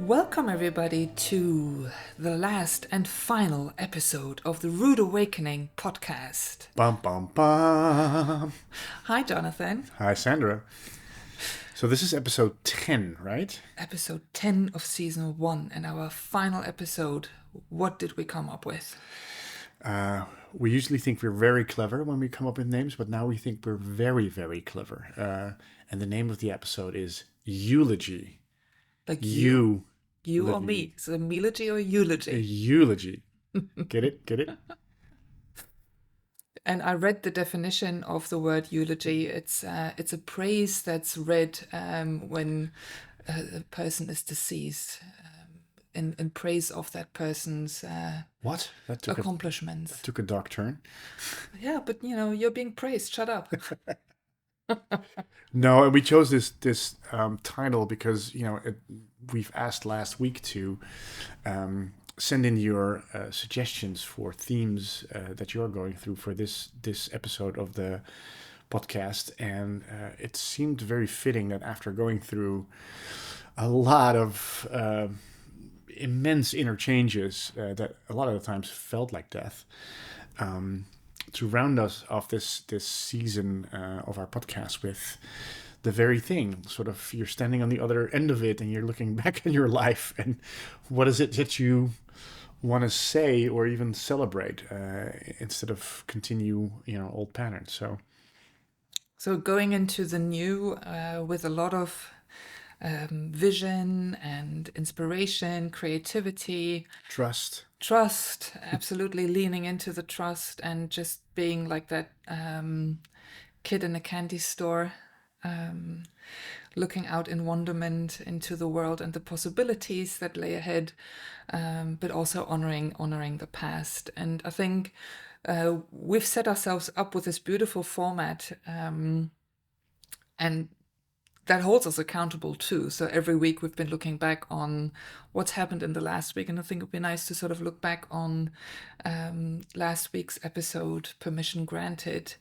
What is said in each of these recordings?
Welcome, everybody, to the last and final episode of the Rude Awakening podcast. Bum, bum, bum. Hi, Jonathan. Hi, Sandra. So this is episode 10, right? Episode 10 of season 1, and our final episode. What did we come up with? We usually think we're very clever when we come up with names, but now we think we're very, very clever. And the name of the episode is Eulogy. Like You. You or me. So, eulogy or eulogy? Eulogy. Get it? Get it? And I read the definition of the word eulogy. It's a praise that's read when a person is deceased, in praise of that person's What? accomplishments. That took a dark turn. Yeah, but you're being praised. Shut up. No, and we chose this title because we've asked last week to send in your suggestions for themes that you're going through for this episode of the podcast, and it seemed very fitting that after going through a lot of immense interchanges that a lot of the times felt like death. To round us off this season of our podcast with the very thing, sort of you're standing on the other end of it and you're looking back in your life and what is it that you want to say or even celebrate instead of continue, old patterns. So going into the new with a lot of vision and inspiration, creativity, Trust, absolutely leaning into the trust and just being like that kid in a candy store, looking out in wonderment into the world and the possibilities that lay ahead, but also honoring the past. And I think we've set ourselves up with this beautiful format, and that holds us accountable too. So every week we've been looking back on what's happened in the last week, and I think it would be nice to sort of look back on last week's episode, Permission Granted.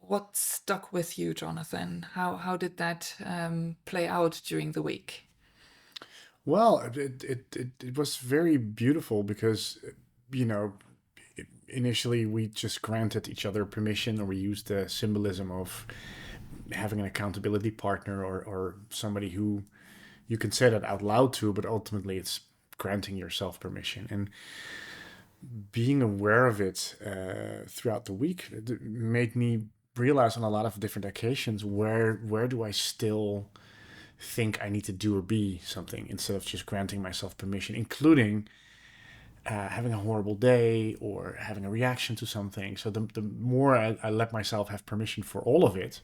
What stuck with you, Jonathan? How did that play out during the week? well, it was very beautiful because, initially we just granted each other permission, or we used the symbolism of having an accountability partner or somebody who you can say that out loud to, but ultimately it's granting yourself permission. And being aware of it throughout the week made me realize on a lot of different occasions where do I still think I need to do or be something instead of just granting myself permission, including having a horrible day or having a reaction to something. So the more I let myself have permission for all of it,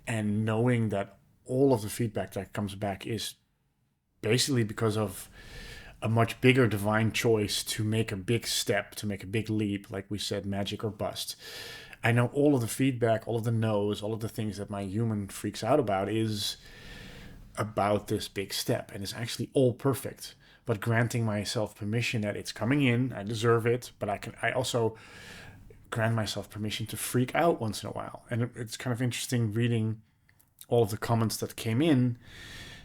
and knowing that all of the feedback that comes back is basically because of a much bigger divine choice to make a big step, to make a big leap, like we said, magic or bust. I know all of the feedback, all of the no's, all of the things that my human freaks out about is about this big step, and it's actually all perfect. But granting myself permission that it's coming in, I deserve it, but I also grant myself permission to freak out once in a while. And it's kind of interesting reading all of the comments that came in.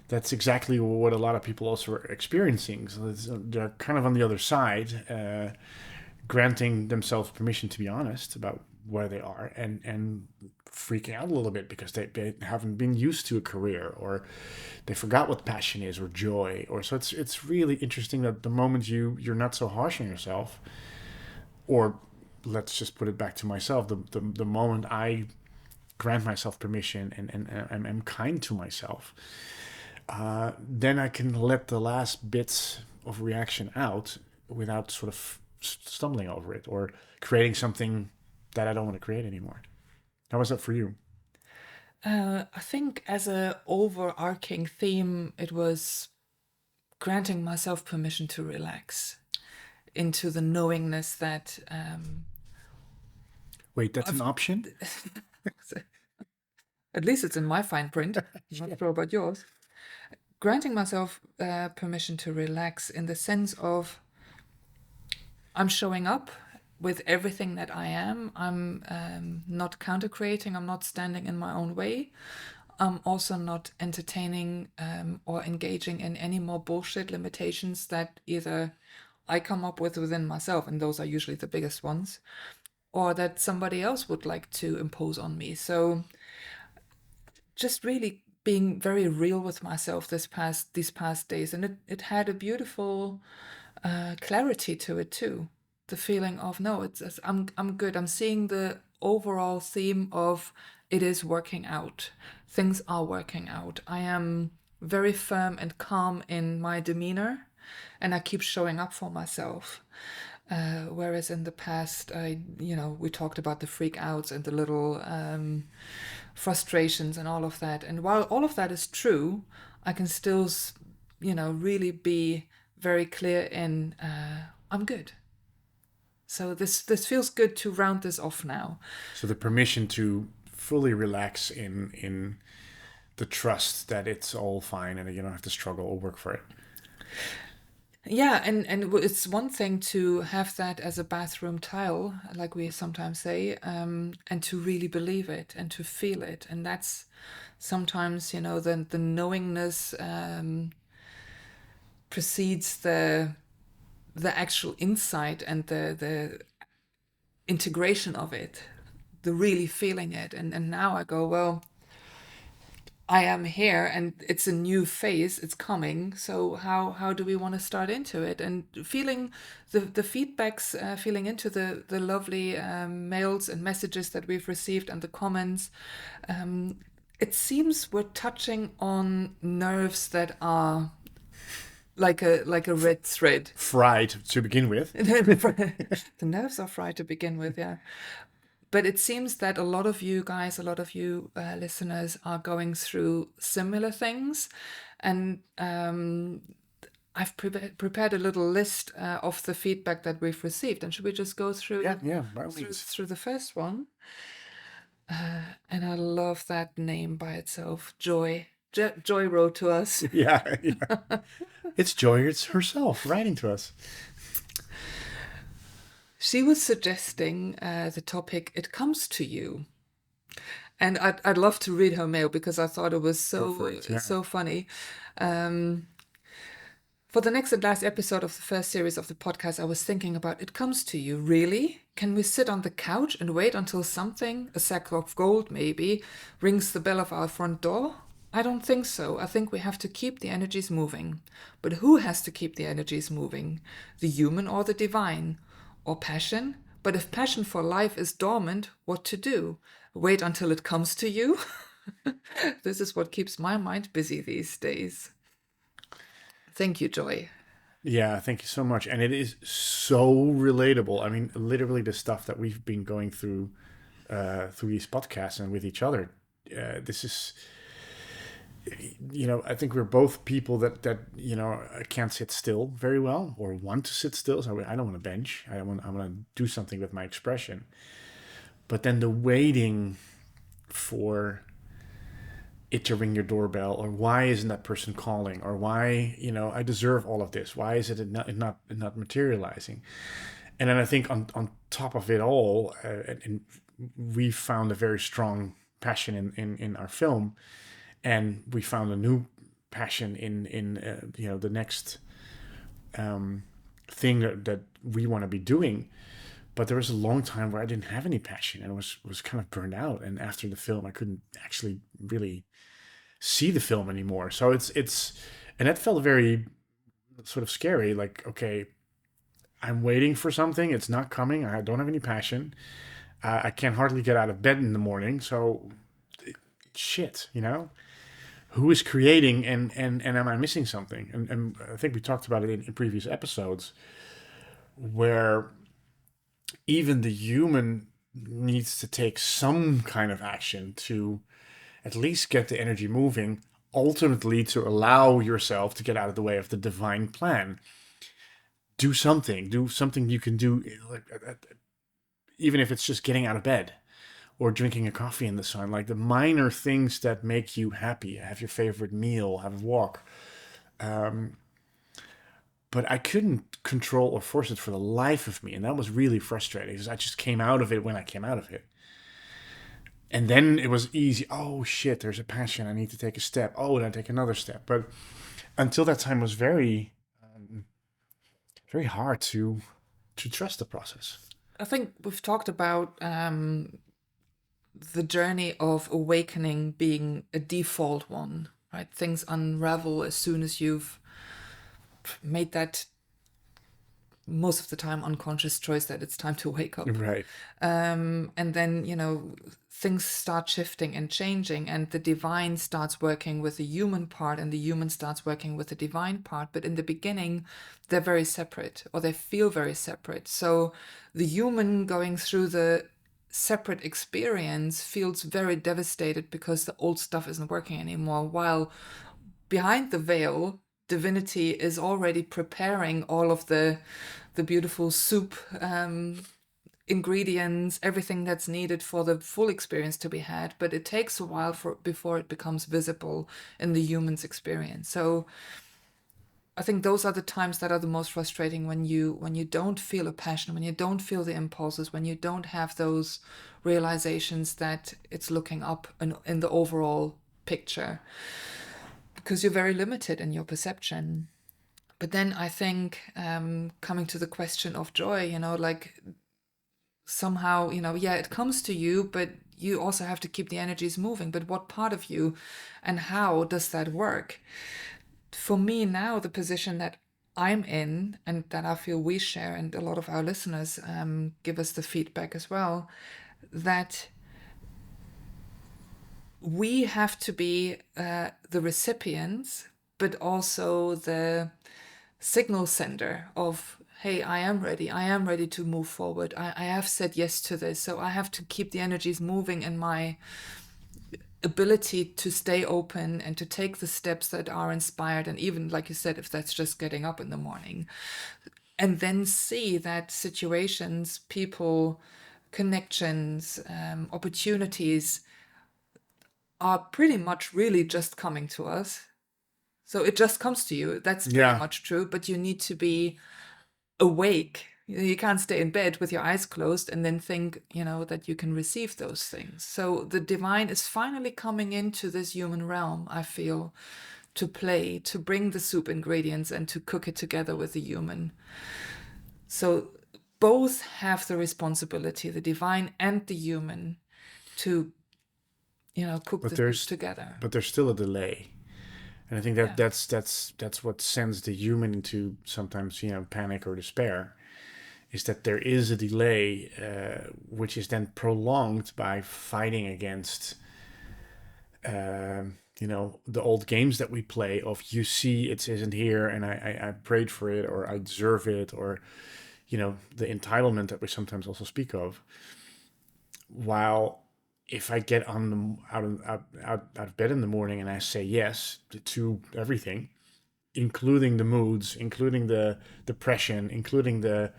That's exactly what a lot of people also are experiencing. So they're kind of on the other side, granting themselves permission to be honest about where they are, and freaking out a little bit because they haven't been used to a career, or they forgot what passion is, or joy, or so it's really interesting that the moment you're not so harsh on yourself, or let's just put it back to myself, the moment I grant myself permission and am kind to myself, then I can let the last bits of reaction out without sort of stumbling over it or creating something that I don't want to create anymore. How was that for you? I think as a overarching theme, it was granting myself permission to relax into the knowingness that Wait, that's an option? at least it's in my fine print. I'm not sure about yours. Granting myself permission to relax in the sense of I'm showing up with everything that I am. I'm not counter creating. I'm not standing in my own way. I'm also not entertaining or engaging in any more bullshit limitations that either I come up with within myself, and those are usually the biggest ones, or that somebody else would like to impose on me. So just really being very real with myself these past days, and it had a beautiful clarity to it too. The feeling of no, I'm good. I'm seeing the overall theme of it is working out. Things are working out. I am very firm and calm in my demeanor, and I keep showing up for myself. Whereas in the past, we talked about the freak outs and the little frustrations and all of that. And while all of that is true, I can still, really be very clear in I'm good. So this feels good to round this off now. So the permission to fully relax in the trust that it's all fine and you don't have to struggle or work for it. Yeah, and it's one thing to have that as a bathroom tile, like we sometimes say, and to really believe it and to feel it, and that's sometimes the knowingness precedes the actual insight and the integration of it, the really feeling it, and now I go, well, I am here and it's a new phase, it's coming. So how do we want to start into it? And feeling the feedbacks, feeling into the lovely mails and messages that we've received and the comments. It seems we're touching on nerves that are like a red thread. Fried to begin with. The nerves are fried to begin with, yeah. But it seems that a lot of you guys, a lot of you listeners are going through similar things. And I've prepared a little list of the feedback that we've received. And should we just go through Yeah, by all means. through the first one? And I love that name by itself, Joy. Joy wrote to us. Yeah. It's Joy, it's herself writing to us. She was suggesting the topic, It Comes to You. And I'd love to read her mail because I thought it was so funny. For the next and last episode of the first series of the podcast, I was thinking about It Comes to You. Really? Can we sit on the couch and wait until something, a sack of gold maybe, rings the bell of our front door? I don't think so. I think we have to keep the energies moving. But who has to keep the energies moving? The human or the divine? Or passion? But if passion for life is dormant, what to do? Wait until it comes to you? This is what keeps my mind busy these days. Thank you, Joy. Yeah, thank you so much. And it is so relatable. I mean, literally the stuff that we've been going through through these podcasts and with each other. This is, I think we're both people that can't sit still very well or want to sit still. So I don't want to bench. I want to do something with my expression. But then the waiting for it to ring your doorbell, or why isn't that person calling, or why I deserve all of this, why is it not materializing? And then I think on top of it all, and we found a very strong passion in our film, and we found a new passion in the next thing that we want to be doing. But there was a long time where I didn't have any passion and was kind of burned out. And after the film, I couldn't actually really see the film anymore. So it's and that felt very sort of scary. Like, okay, I'm waiting for something. It's not coming. I don't have any passion. I can't hardly get out of bed in the morning. So shit, who is creating and am I missing something? And I think we talked about it in previous episodes where even the human needs to take some kind of action to at least get the energy moving, ultimately to allow yourself to get out of the way of the divine plan. Do something you can do, even if it's just getting out of bed or drinking a coffee in the sun, like the minor things that make you happy. Have your favorite meal, have a walk. But I couldn't control or force it for the life of me. And that was really frustrating because I just came out of it when I came out of it. And then it was easy. Oh shit, there's a passion. I need to take a step. Oh, and I take another step. But until that time was very hard to trust the process. I think we've talked about the journey of awakening being a default one, right? Things unravel as soon as you've made that most of the time unconscious choice that it's time to wake up. Right. And then, things start shifting and changing, and the divine starts working with the human part, and the human starts working with the divine part. But in the beginning, they're very separate, or they feel very separate. So the human going through the separate experience feels very devastated because the old stuff isn't working anymore, while behind the veil, divinity is already preparing all of the beautiful soup ingredients, everything that's needed for the full experience to be had. But it takes a while before it becomes visible in the human's experience. So I think those are the times that are the most frustrating, when you don't feel a passion, when you don't feel the impulses, when you don't have those realizations that it's looking up in the overall picture, because you're very limited in your perception. But then I think, coming to the question of joy, like somehow, yeah, it comes to you, but you also have to keep the energies moving. But what part of you and how does that work? For me now, the position that I'm in, and that I feel we share, and a lot of our listeners give us the feedback as well, that we have to be the recipients, but also the signal sender of, hey, I am ready to move forward. I have said yes to this, so I have to keep the energies moving, and my ability to stay open and to take the steps that are inspired. And even, like you said, if that's just getting up in the morning, and then see that situations, people, connections, opportunities are pretty much really just coming to us. So it just comes to you. That's pretty Yeah. much true. But you need to be awake. You can't stay in bed with your eyes closed and then think, that you can receive those things. So the divine is finally coming into this human realm, I feel, to play, to bring the soup ingredients and to cook it together with the human. So both have the responsibility, the divine and the human, to, cook But the soup there's together. but there's still a delay. And I think that Yeah. that's what sends the human into sometimes panic or despair, is that there is a delay, which is then prolonged by fighting against the old games that we play of, you see, it isn't here, and I prayed for it, or I deserve it, or the entitlement that we sometimes also speak of. While if I get out of bed in the morning and I say yes to everything, including the moods, including the depression, including the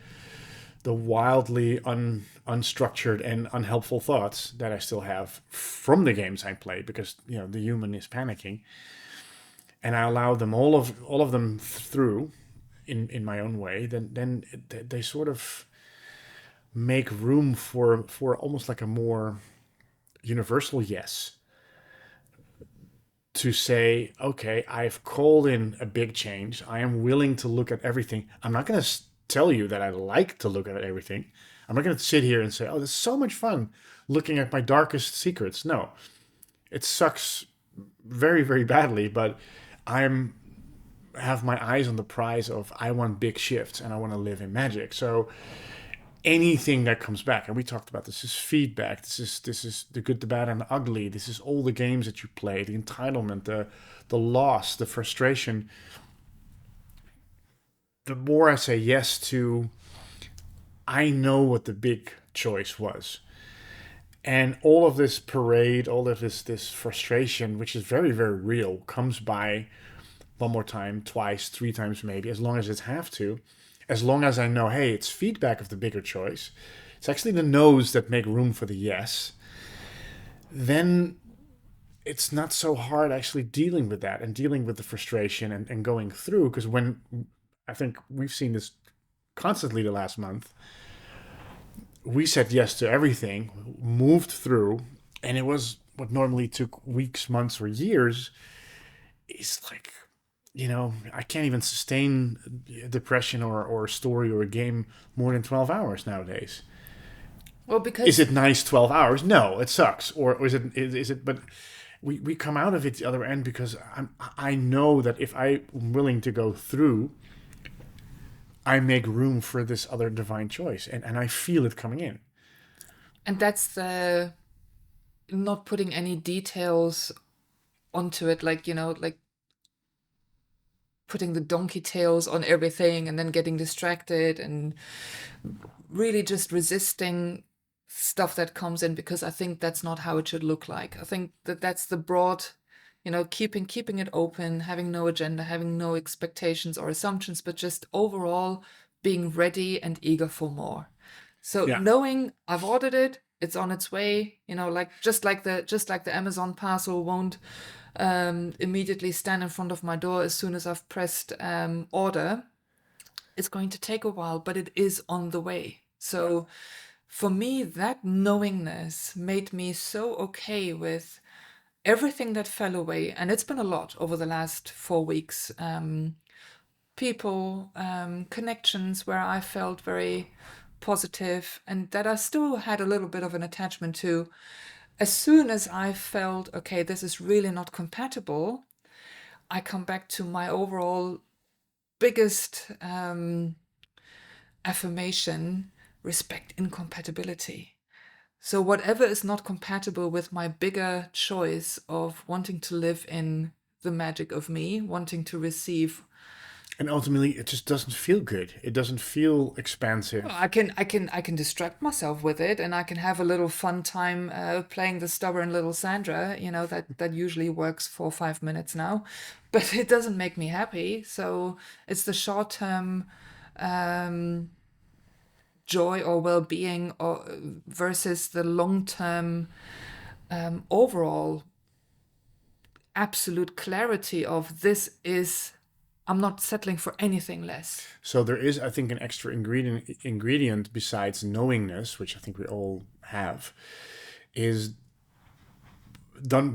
wildly unstructured and unhelpful thoughts that I still have from the games I play, because the human is panicking, and I allow them all of them through in my own way, then they sort of make room for almost like a more universal yes, to say, okay, I've called in a big change. I am willing to look at everything. I'm not going to tell you that I like to look at everything. I'm not going to sit here and say, oh, this is so much fun looking at my darkest secrets. No, it sucks very, very badly, but I'm have my eyes on the prize of, I want big shifts and I want to live in magic. So anything that comes back, and we talked about this is feedback, this is the good, the bad, and the ugly, this is all the games that you play, the entitlement, the loss, the frustration. The more I say yes to, I know what the big choice was, and all of this parade, all of this frustration, which is very, very real, comes by one more time, twice, three times, maybe, as long as it's have to. As long as I know, hey, it's feedback of the bigger choice, it's actually the no's that make room for the yes, then it's not so hard actually dealing with that and dealing with the frustration and going through. Because when, I think we've seen this constantly the last month, we said yes to everything, moved through, And it was what normally took weeks, months, or years. Is like, I can't even sustain depression or a story or a game more than 12 hours nowadays. Well, Is because it nice 12 hours? No, it sucks. Or is it, but we come out of it the other end because I know that if I'm willing to go through, I make room for this other divine choice. And I feel it coming in. and that's the not putting any details onto it, like, like putting the donkey tails on everything and then getting distracted and really just resisting stuff that comes in, because I think that's not how it should look like. I think that that's the broad, keeping it open, having no agenda, having no expectations or assumptions, but just overall being ready and eager for more. So Yeah. knowing I've ordered it, it's on its way, like just like the Amazon parcel won't immediately stand in front of my door as soon as I've pressed order. It's going to take a while, but it is on the way. So for me, that knowingness made me so okay with everything that fell away. And it's been a lot over the last 4 weeks. People, connections where I felt very positive and that I still had a little bit of an attachment to. As soon as I felt, okay, this is really not compatible, I come back to my overall biggest affirmation: respect incompatibility. So, whatever is not compatible with my bigger choice of wanting to live in the magic of me, wanting to receive. And ultimately, it just doesn't feel good. It doesn't feel Well, expansive. I can distract myself with it, and I can have a little fun time playing the stubborn little Sandra. That usually works for 5 minutes now, but it doesn't make me happy. So it's the short term um, joy or well-being, or versus the long-term overall absolute clarity of this is. I'm not settling for anything less. So there is, I think, an extra ingredient besides knowingness, which I think we all have, is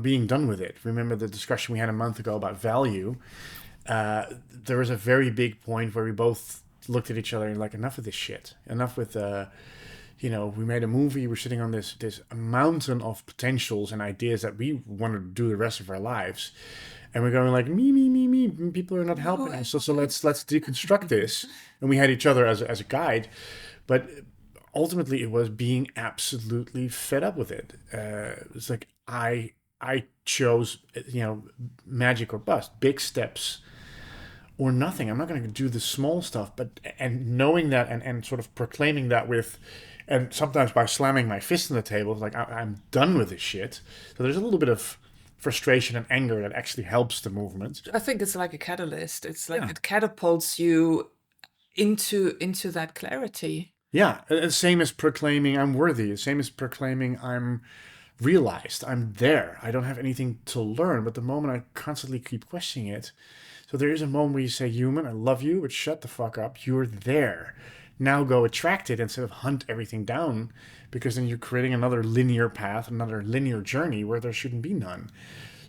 being done with it. Remember the discussion we had a month ago about value? There was a very big point where we both looked at each other and like, enough of this shit. Enough with we made a movie. We're sitting on this mountain of potentials and ideas that we want to do the rest of our lives, and we're going like, me. People are not No, helping us. So let's deconstruct this. And we had each other as a guide, but ultimately it was being absolutely fed up with it. It's like I chose magic or bust, big steps or nothing. I'm not going to do the small stuff, but and knowing that and sort of proclaiming that with, and sometimes by slamming my fist on the table, like I'm done with this shit. So there's a little bit of frustration and anger that actually helps the movement. I think it's like a catalyst. It's like Yeah. it catapults you into that clarity. Yeah, same as proclaiming I'm worthy. Same as proclaiming I'm realized. I'm there. I don't have anything to learn. But the moment I constantly keep questioning it, so there is a moment where you say, "Human, I love you, but shut the fuck up. You're there. Now go attract it instead of hunt everything down, because then you're creating another linear path, another linear journey where there shouldn't be none."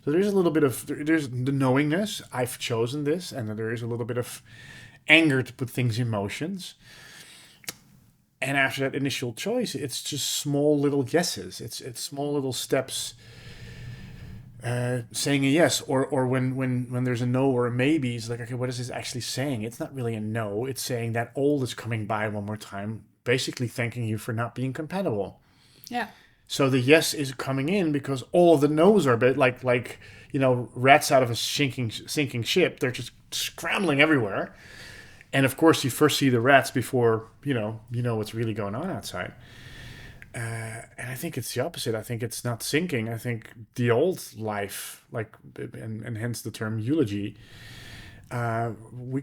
So there's a little bit of there's the knowingness. I've chosen this, and then there is a little bit of anger to put things in motions. And after that initial choice, it's just small little yeses. It's small little steps, saying a yes, or when there's a no or a maybe, it's like, okay, what is this actually saying? It's not really a no. It's saying that old is coming by one more time, basically thanking you for not being compatible. Yeah. So the yes is coming in because all of the no's are a bit like rats out of a sinking ship. They're just scrambling everywhere. And of course, you first see the rats before you know what's really going on outside. And I think it's the opposite. I think it's not sinking. I think the old life, like, and hence the term eulogy. We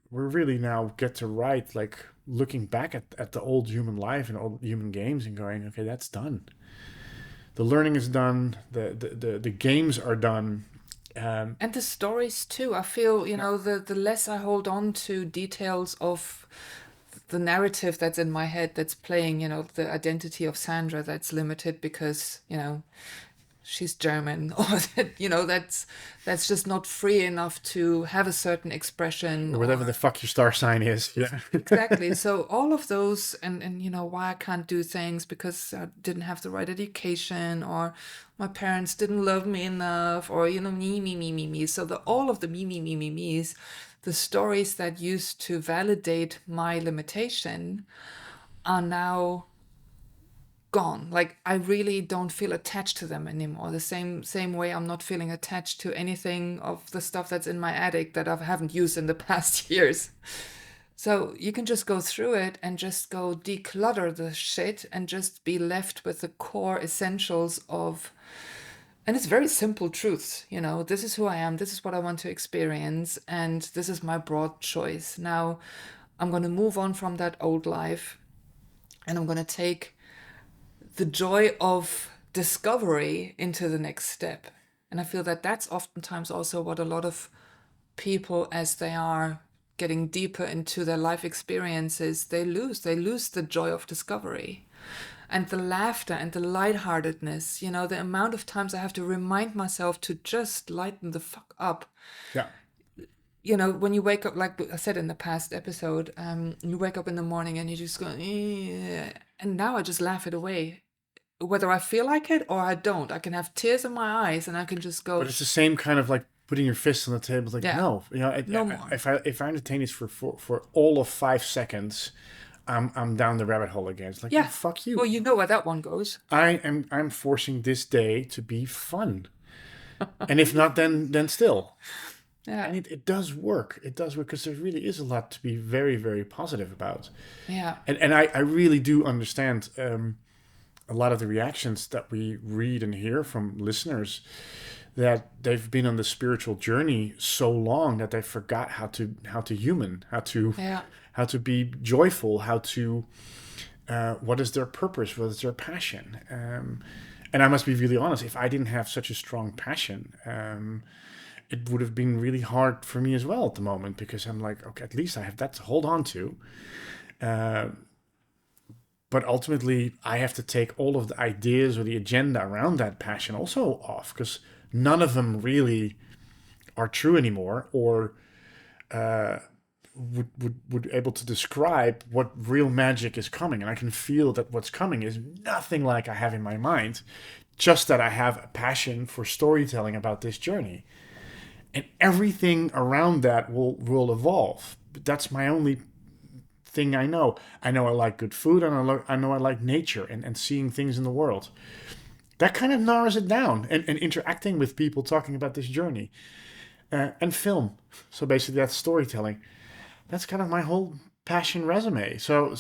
really now get to write, like, looking back at the old human life and old human games and going, okay, that's done. The learning is done. The games are done. And the stories too. I feel, Yeah. the less I hold on to details of the narrative that's in my head that's playing, the identity of Sandra that's limited because, she's German, or that, that's just not free enough to have a certain expression Or whatever the or fuck your star sign is. Yeah. exactly. So all of those, and why I can't do things because I didn't have the right education, or my parents didn't love me enough, or me. So all of the me's, the stories that used to validate my limitation are now gone. Like I really don't feel attached to them anymore. The same way I'm not feeling attached to anything of the stuff that's in my attic that I haven't used in the past years. So you can just go through it and just go declutter the shit and just be left with the core essentials of, and it's very simple truths, this is who I am, this is what I want to experience, and this is my broad choice. Now I'm going to move on from that old life and I'm going to take the joy of discovery into the next step. And I feel that that's oftentimes also what a lot of people, as they are getting deeper into their life experiences, they lose the joy of discovery and the laughter and the lightheartedness. The amount of times I have to remind myself to just lighten the fuck up. Yeah. When you wake up, like I said in the past episode, you wake up in the morning and you just go, "Eh," and now I just laugh it away. Whether I feel like it or I don't, I can have tears in my eyes and I can just But go, it's the same kind of like putting your fist on the table. Like, yeah, no, no more. if I entertain this for all of 5 seconds, I'm down the rabbit hole again. It's like, no, Yeah. fuck Well, you. you know where that one goes. I'm forcing this day to be fun. And if not, then still. Yeah. And it does work. It does work because there really is a lot to be very, very positive about. Yeah. And I really do understand a lot of the reactions that we read and hear from listeners, that they've been on the spiritual journey so long that they forgot how to human, Yeah. how to be joyful, how to what is their purpose, what is their passion. And I must be really honest, if I didn't have such a strong passion, it would have been really hard for me as well at the moment, because I'm like, okay, at least I have that to hold on to. But ultimately, I have to take all of the ideas or the agenda around that passion also off, because none of them really are true anymore, or would able to describe what real magic is coming. And I can feel that what's coming is nothing like I have in my mind, just that I have a passion for storytelling about this journey. And everything around that will evolve. But that's my only thing I know. I know I like good food, and I know I like nature and seeing things in the world. That kind of narrows it down, and interacting with people talking about this journey. And film. So basically that's storytelling. That's kind of my whole passion resume. So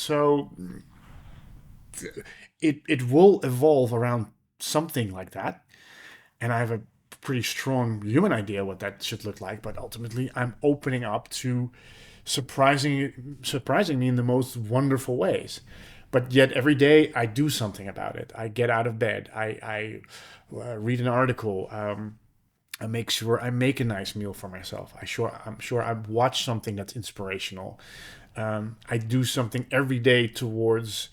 it will evolve around something like that. And I have a pretty strong human idea what that should look like, but ultimately I'm opening up to surprising me in the most wonderful ways. But yet every day I do something about it. I get out of bed. I read an article. I make sure I make a nice meal for myself. I'm sure I watch something that's inspirational. I do something every day towards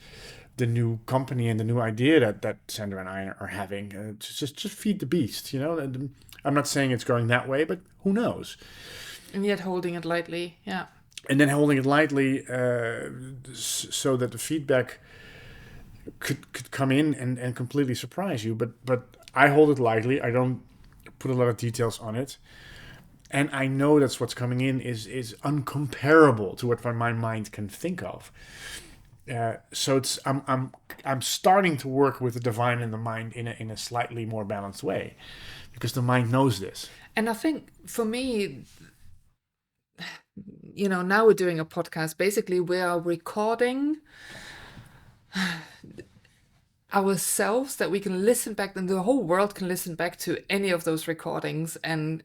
the new company and the new idea that Sandra and I are having. Just feed the beast, you know. And I'm not saying it's going that way, but who knows? And yet holding it lightly. Yeah. And then holding it lightly, so that the feedback could come in and completely surprise you. But I hold it lightly. I don't put a lot of details on it. And I know that's what's coming in is uncomparable to what my mind can think of. So it's I'm starting to work with the divine and the mind in a slightly more balanced way, because the mind knows this. And I think for me, now we're doing a podcast. Basically, we are recording ourselves that we can listen back, and the whole world can listen back to any of those recordings and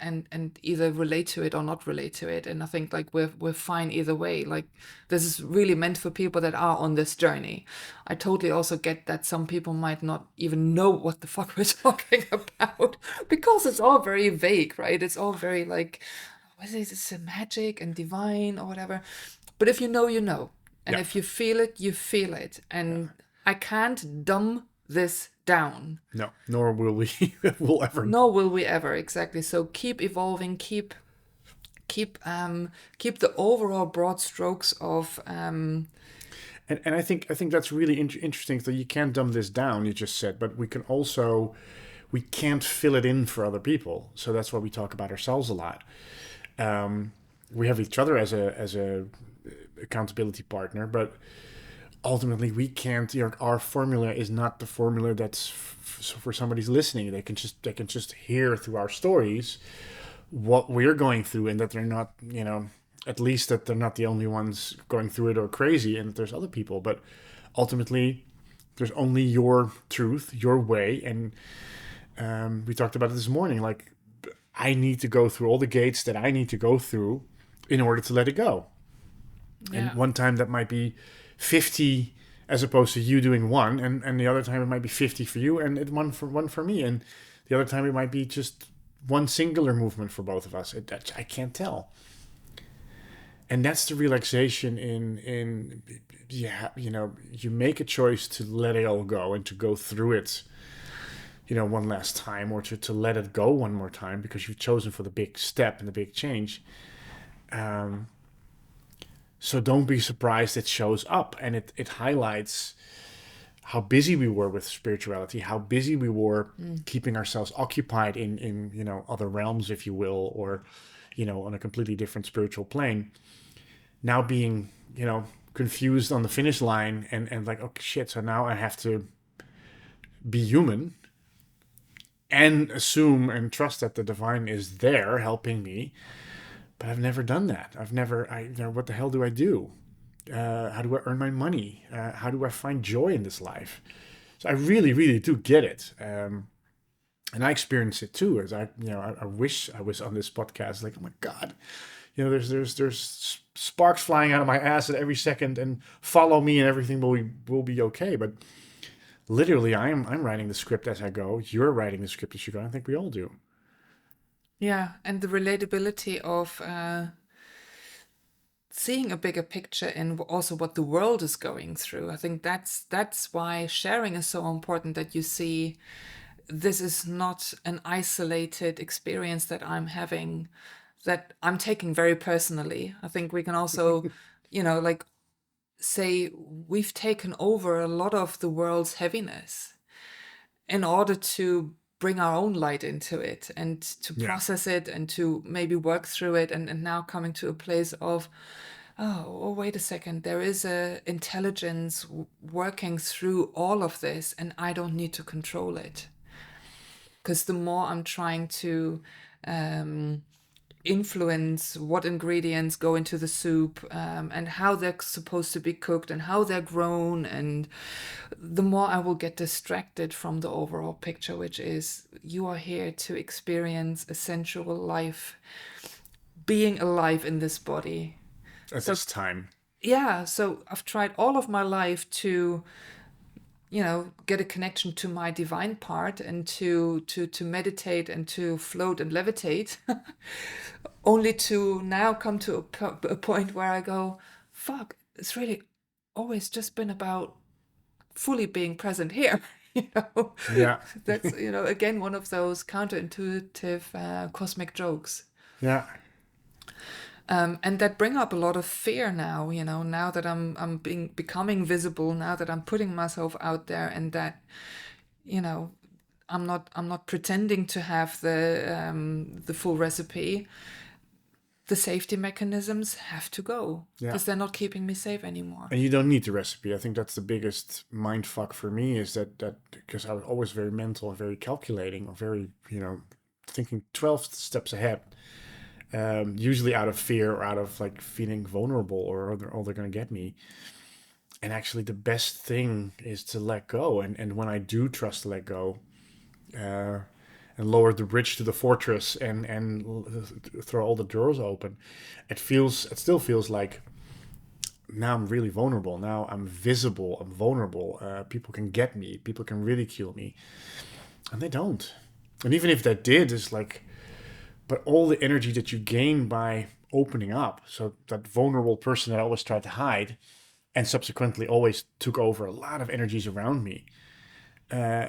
either relate to it or not relate to it. And I think like we're fine either way. Like this is really meant for people that are on this journey. I totally also get that some people might not even know what the fuck we're talking about, because it's all very vague, right? It's all very like, what is it? It's magic and divine or whatever. But if you know, you know. And Yeah. if you feel it, you feel it. And I can't dumb this down. No, nor will we will ever. Nor will we ever, exactly. So keep evolving, keep the overall broad strokes of And I think that's really interesting. So you can't dumb this down. You just said, but we can't fill it in for other people. So that's why we talk about ourselves a lot. We have each other as a accountability partner, but ultimately we can't. Our formula is not the formula that's for somebody's listening. They can just hear through our stories what we're going through, and that they're not, at least that they're not the only ones going through it or crazy, and that there's other people. But ultimately, there's only your truth, your way, and we talked about it this morning. Like, I need to go through all the gates that I need to go through in order to let it go. And yeah. one time that might be 50 as opposed to you doing one, and the other time it might be 50 for you and one for me, and the other time it might be just one singular movement for both of us. I can't tell. And that's the relaxation in yeah, you make a choice to let it all go and to go through it, one last time, or to let it go one more time because you've chosen for the big step and the big change. Um, so don't be surprised it shows up, and it highlights how busy we were with spirituality, how busy we were keeping ourselves occupied in other realms, if you will, or on a completely different spiritual plane. Now being confused on the finish line, and like, oh shit, so now I have to be human and assume and trust that the divine is there helping me. But I've never done that. What the hell do I do? How do I earn my money? How do I find joy in this life? So I really, really do get it. And I experience it too. As I wish I was on this podcast. Like, oh my God, there's sparks flying out of my ass at every second, and follow me, and everything will be okay. But literally, I'm writing the script as I go. You're writing the script as you go. I think we all do. Yeah, and the relatability of seeing a bigger picture in also what the world is going through. I think that's why sharing is so important, that you see this is not an isolated experience that I'm having, that I'm taking very personally. I think we can also, like say we've taken over a lot of the world's heaviness in order to bring our own light into it and to Yeah. process it and to maybe work through it, and now coming to a place of oh, wait a second, there is a intelligence working through all of this, and I don't need to control it. Because the more I'm trying to um, influence what ingredients go into the soup, and how they're supposed to be cooked and how they're grown, and the more I will get distracted from the overall picture, which is you are here to experience a sensual life, being alive in this body. At So this time. yeah, so I've tried all of my life to get a connection to my divine part, and to meditate and to float and levitate, only to now come to a point where I go, fuck, it's really always just been about fully being present here. you know Yeah. that's again one of those counterintuitive cosmic jokes, Yeah. and that bring up a lot of fear now. Now that I'm becoming visible, now that I'm putting myself out there, and that you know I'm not pretending to have the full recipe. The safety mechanisms have to go Yeah. because they're not keeping me safe anymore. And you don't need the recipe. I think that's the biggest mind fuck for me, is that because I was always very mental and very calculating, or very, thinking 12 steps ahead. Usually out of fear, or out of like feeling vulnerable, or they're going to get me. And actually the best thing is to let go. And when I do trust to let go, uh, and lower the bridge to the fortress, and throw all the doors open, it still feels like now I'm really vulnerable. Now I'm visible. I'm vulnerable. People can get me. People can ridicule me, and they don't. And even if they did, it's like, but all the energy that you gain by opening up, so that vulnerable person that I always tried to hide, and subsequently always took over a lot of energies around me. Uh,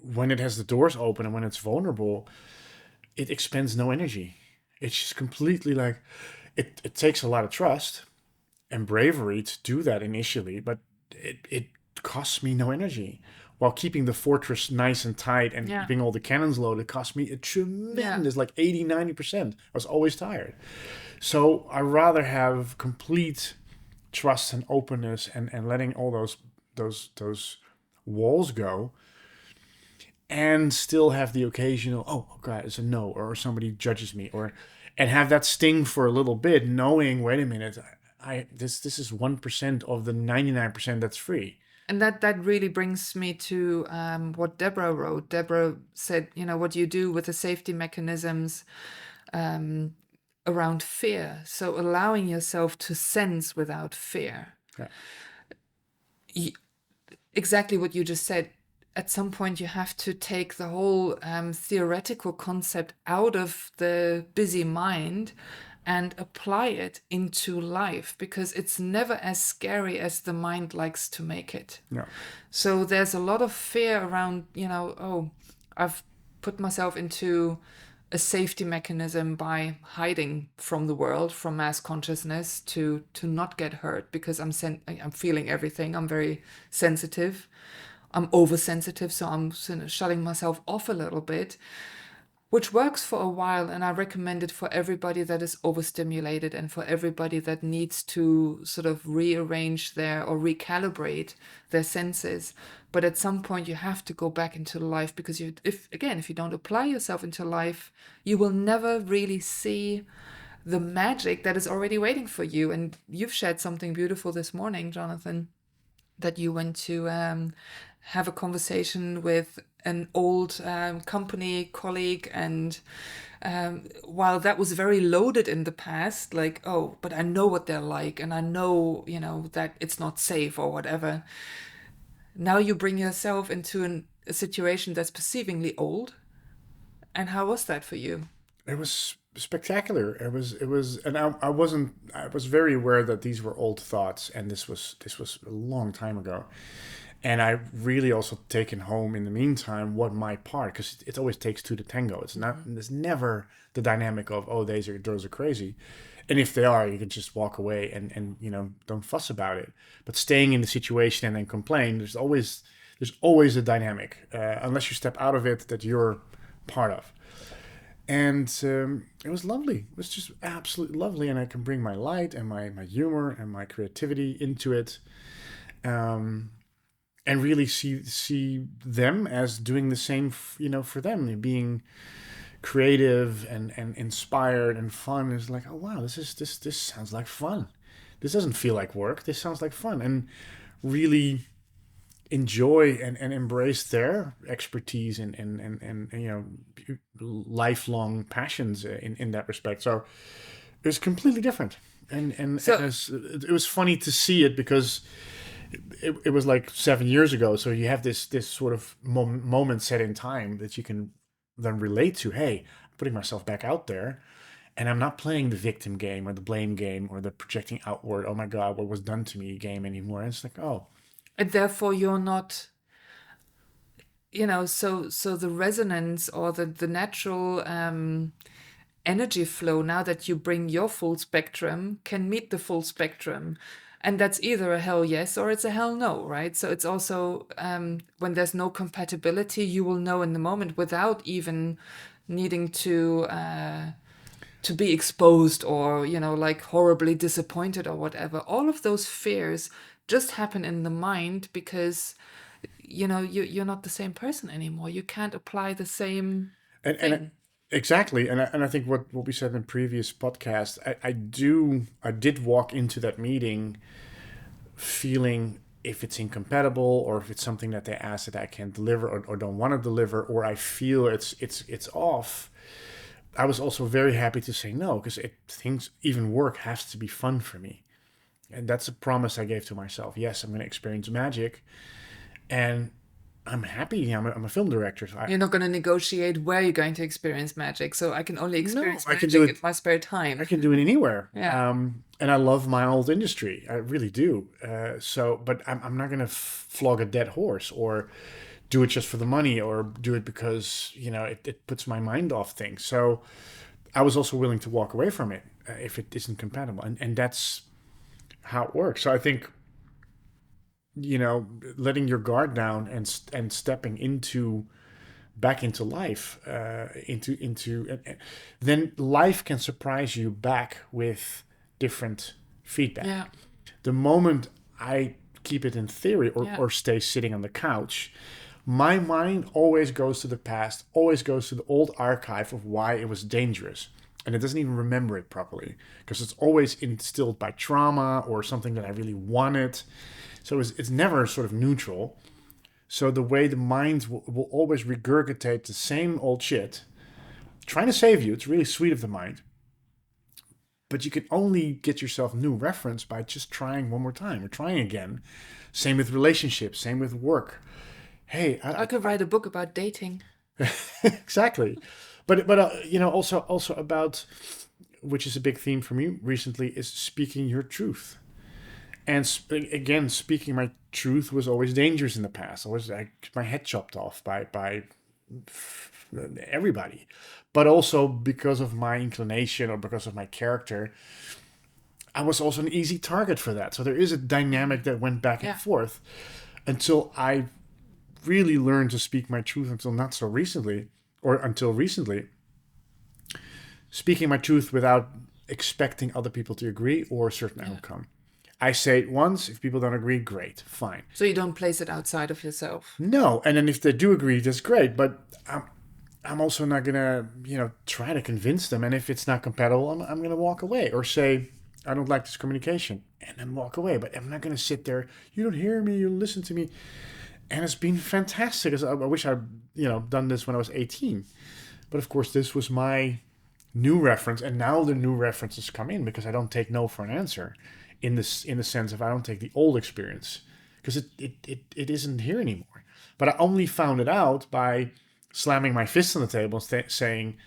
when it has the doors open and when it's vulnerable, it expends no energy. It's just completely like it takes a lot of trust and bravery to do that initially, but it costs me no energy. While keeping the fortress nice and tight and Yeah. keeping all the cannons loaded cost me a Yeah. tremendous, like 80, 90%. I was always tired. So I rather have complete trust and openness and letting all those walls go and still have the occasional, oh god, it's a no, or somebody judges me, or and have that sting for a little bit, knowing, wait a minute, I this is 1% of the 99% that's free. And that really brings me to what Deborah wrote. Deborah said, what do you do with the safety mechanisms around fear? So allowing yourself to sense without fear. Yeah. Exactly what you just said. At some point, you have to take the whole theoretical concept out of the busy mind and apply it into life, because it's never as scary as the mind likes to make it. No. So there's a lot of fear around, oh, I've put myself into a safety mechanism by hiding from the world, from mass consciousness, to not get hurt, because I'm feeling everything. I'm very sensitive. I'm oversensitive, so I'm shutting myself off a little bit, which works for a while. And I recommend it for everybody that is overstimulated and for everybody that needs to sort of rearrange or recalibrate their senses. But at some point, you have to go back into life, because if you don't apply yourself into life, you will never really see the magic that is already waiting for you. And you've shared something beautiful this morning, Jonathan, that you went to have a conversation with an old company colleague. And while that was very loaded in the past, like, oh, but I know what they're like, and I know, that it's not safe or whatever. Now you bring yourself into a situation that's perceivingly old. And how was that for you? It was spectacular. It was, and I wasn't. I was very aware that these were old thoughts, and this was a long time ago. And I really also taken home in the meantime what my part, because it always takes two to tango. It's not. There's never the dynamic of, oh, those are crazy, and if they are, you can just walk away and don't fuss about it. But staying in the situation and then complain, there's always a dynamic, unless you step out of it, that you're part of. And it was lovely. It was just absolutely lovely, and I can bring my light and my humor and my creativity into it, um, and really see them as doing the same, for them, being creative and inspired and fun. Is like, oh wow, this sounds like fun. This doesn't feel like work. This sounds like fun, and really enjoy and embrace their expertise and lifelong passions in that respect. So it was completely different, and So it was funny to see it, because it was like 7 years ago. So you have this sort of moment set in time that you can then relate to. Hey, I'm putting myself back out there, and I'm not playing the victim game or the blame game or the projecting outward, oh my god, what was done to me game anymore. And it's like, oh, and therefore you're not, so the resonance or the natural energy flow, now that you bring your full spectrum, can meet the full spectrum. And that's either a hell yes or it's a hell no, right? So it's also, when there's no compatibility, you will know in the moment without even needing to be exposed or, like horribly disappointed or whatever. All of those fears just happen in the mind, because you're not the same person anymore. You can't apply the same and thing. exactly, and I think what we said in previous podcast, I did walk into that meeting feeling, if it's incompatible, or if it's something that they ask that I can't deliver, or don't want to deliver, or I feel it's off. I was also very happy to say no, because things, even work, has to be fun for me, and that's a promise I gave to myself. Yes, I'm going to experience magic, and I'm happy. I'm a film director. So You're not going to negotiate where you're going to experience magic. So I can only no, experience I can do magic it. in my spare I time. can do it anywhere. Yeah. And I love my old industry. I really do. But I'm not gonna flog a dead horse or do it just for the money or do it because it puts my mind off things. So I was also willing to walk away from it if it isn't compatible, and that's how it works. So I think letting your guard down and stepping into back into life, then life can surprise you back with different feedback. Yeah. The moment I keep it in theory Yeah. or stay sitting on the couch, my mind always goes to the past, always goes to the old archive of why it was dangerous. And it doesn't even remember it properly because it's always instilled by trauma or something that I really wanted. So it's never sort of neutral. So the way the mind will always regurgitate the same old shit, trying to save you. It's really sweet of the mind. But you can only get yourself new reference by just trying one more time or trying again. Same with relationships, same with work. Hey, I could write a book about dating. exactly. But also about, which is a big theme for me recently, is speaking your truth. And again, speaking my truth was always dangerous in the past. I was my head chopped off by everybody, but also because of my inclination or because of my character, I was also an easy target for that. So there is a dynamic that went back and Yeah. forth until I really learned to speak my truth until not so recently, or until recently, speaking my truth without expecting other people to agree or a certain Yeah. outcome. I say it once. If people don't agree, great, fine. So you don't place it outside of yourself. No, and then if they do agree, that's great. But I'm also not gonna try to convince them. And if it's not compatible, I'm gonna walk away or say I don't like this communication and then walk away. But I'm not gonna sit there. You don't hear me. You listen to me. And it's been fantastic. I wish I'd done this when I was 18. But of course, this was my new reference, and now the new references come in because I don't take no for an answer. In the sense of I don't take the old experience because it isn't here anymore. But I only found it out by slamming my fist on the table and saying,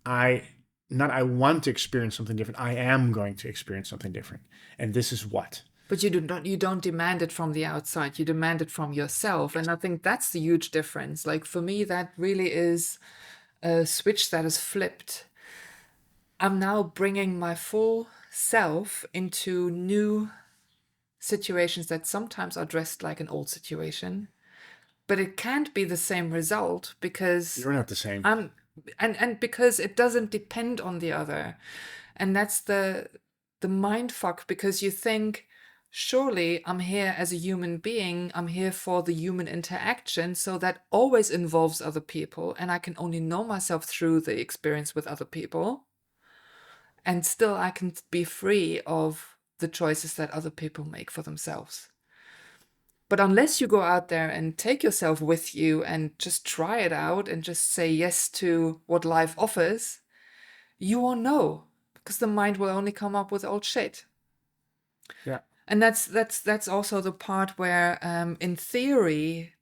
I want to experience something different. I am going to experience something different, and this is what. But you don't demand it from the outside. You demand it from yourself. And I think that's the huge difference. Like for me, that really is a switch that is flipped. I'm now bringing my full self into new situations that sometimes are dressed like an old situation, but it can't be the same result because You're not the same. I'm and because it doesn't depend on the other. And that's the mind fuck because you think surely I'm here as a human being, I'm here for the human interaction, so that always involves other people and I can only know myself through the experience with other people. And still I can be free of the choices that other people make for themselves. But unless you go out there and take yourself with you and just try it out and just say yes to what life offers, you won't know because the mind will only come up with old shit. Yeah. And that's also the part where, in theory,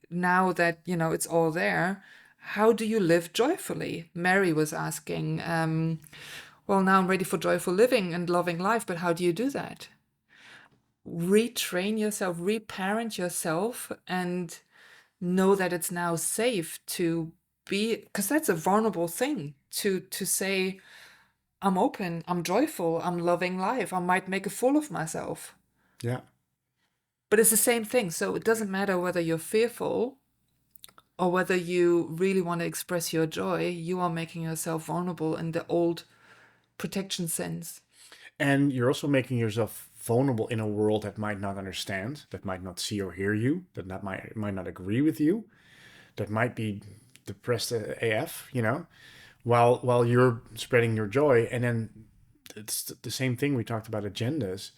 now that it's all there, how do you live joyfully? Mary was asking, well, now I'm ready for joyful living and loving life, but how do you do that? Retrain yourself, reparent yourself, and know that it's now safe to be, because that's a vulnerable thing to say, I'm open, I'm joyful, I'm loving life. I might make a fool of myself. Yeah. But it's the same thing. So it doesn't matter whether you're fearful or whether you really want to express your joy, you are making yourself vulnerable in the old protection sense. And you're also making yourself vulnerable in a world that might not understand, that might not see or hear you, that might not agree with you, that might be depressed AF, while you're spreading your joy. And then it's the same thing we talked about agendas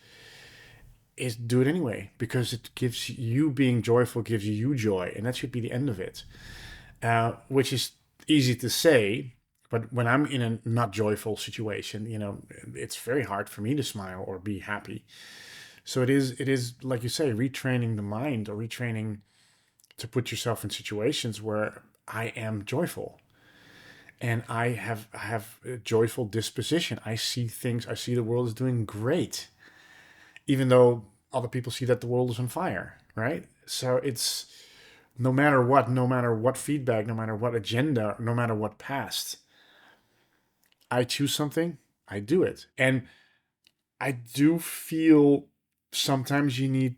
is do it anyway because it gives you being joyful gives you joy, and that should be the end of it. Which is easy to say, but when I'm in a not joyful situation, it's very hard for me to smile or be happy. So it is like you say, retraining the mind or retraining to put yourself in situations where I am joyful and I have a joyful disposition. I see things. I see the world is doing great, even though other people see that the world is on fire. Right. So it's no matter what feedback, no matter what agenda, no matter what past, I choose something. I do it, and I do feel sometimes you need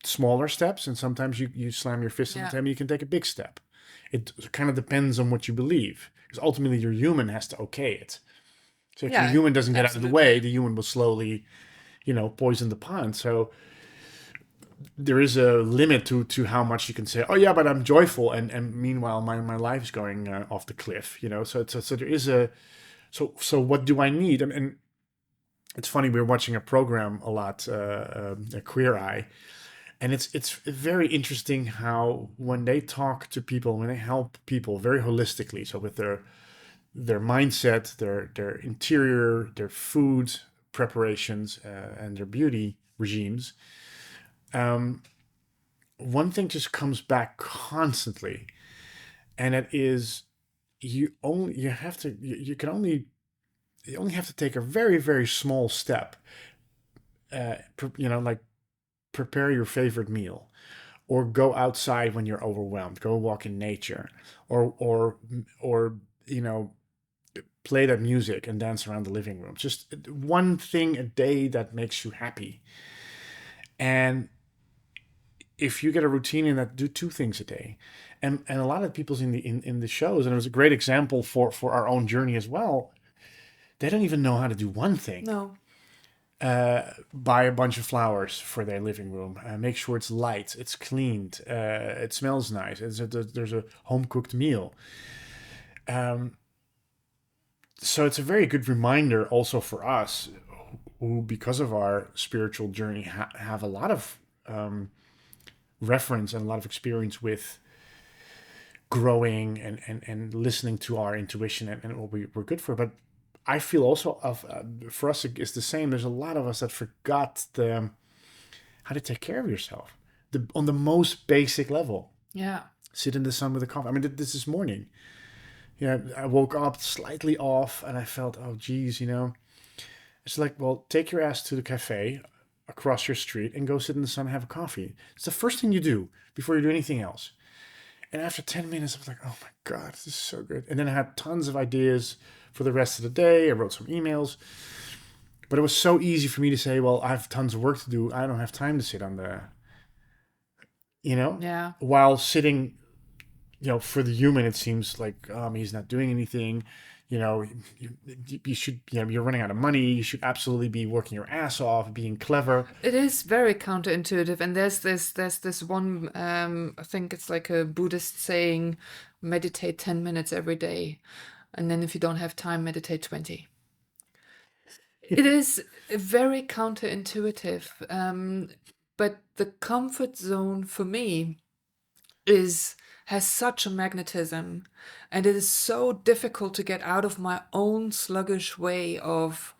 smaller steps, and sometimes you slam your fist on the Yeah. table. You can take a big step. It kind of depends on what you believe, because ultimately your human has to okay it. So if your Yeah, human doesn't get out of the way, absolutely. the human will slowly, poison the pond. So there is a limit to how much you can say. Oh yeah, but I'm joyful, and meanwhile my life's going off the cliff. So there is a so what do I need? And it's funny, we're watching a program a lot, a Queer Eye, and it's very interesting how when they talk to people, when they help people very holistically, so with their mindset, their interior, their food preparations, and their beauty regimes, um, one thing just comes back constantly, and it is you have to you can only you only have to take a very very small step, like prepare your favorite meal, or go outside when you're overwhelmed, go walk in nature, or you know play that music and dance around the living room. Just one thing a day that makes you happy. And if you get a routine in that, do two things a day. And a lot of people's in the shows, and it was a great example for our own journey as well, they don't even know how to do one thing. No. Buy a bunch of flowers for their living room. Make sure it's light, it's cleaned, it smells nice. There's a home cooked meal. Um, so it's a very good reminder also for us who, because of our spiritual journey, have a lot of reference and a lot of experience with growing and listening to our intuition and what we're good for. But I feel also for us it's the same. There's a lot of us that forgot how to take care of yourself on the most basic level. Yeah. Sit in the sun with a coffee. I mean, this morning. Yeah, I woke up slightly off and I felt, oh, geez. It's like, well, take your ass to the cafe across your street and go sit in the sun and have a coffee. It's the first thing you do before you do anything else. And after 10 minutes, I was like, oh my God, this is so good. And then I had tons of ideas for the rest of the day. I wrote some emails. But it was so easy for me to say, well, I have tons of work to do. I don't have time to sit on the, you know, Yeah. while sitting, for the human, it seems like he's not doing anything. You know, you should, you're running out of money. You should absolutely be working your ass off, being clever. It is very counterintuitive, and there's this one. I think it's like a Buddhist saying, meditate 10 minutes every day, and then if you don't have time, meditate 20. It is very counterintuitive, but the comfort zone for me is has such a magnetism, and it is so difficult to get out of my own sluggish way of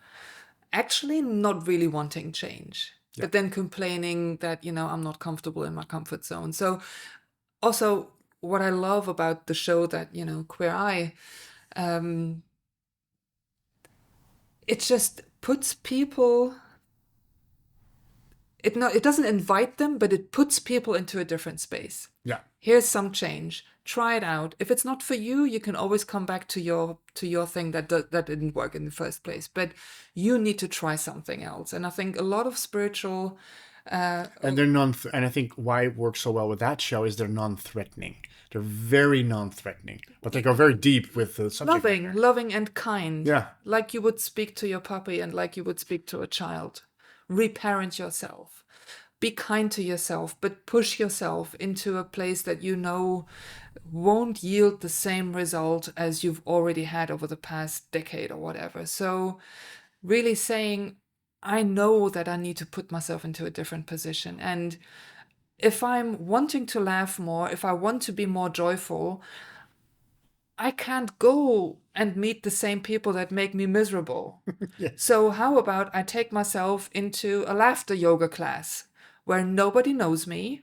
actually not really wanting change, Yeah. but then complaining that, I'm not comfortable in my comfort zone. So also what I love about the show that, Queer Eye, um, it just puts people, it doesn't invite them, but it puts people into a different space. Yeah. Here's some change. Try it out. If it's not for you, you can always come back to your thing that didn't work in the first place. But you need to try something else. And I think a lot of spiritual, And they're and I think why it works so well with that show is they're non-threatening. They're very non-threatening, but they go very deep with the subject matter. loving and kind, Yeah. like you would speak to your puppy and like you would speak to a child. Reparent yourself. Be kind to yourself, but push yourself into a place that you know won't yield the same result as you've already had over the past decade or whatever. So, really saying, I know that I need to put myself into a different position. And if I'm wanting to laugh more, if I want to be more joyful, I can't go and meet the same people that make me miserable. Yeah. So, how about I take myself into a laughter yoga class where nobody knows me?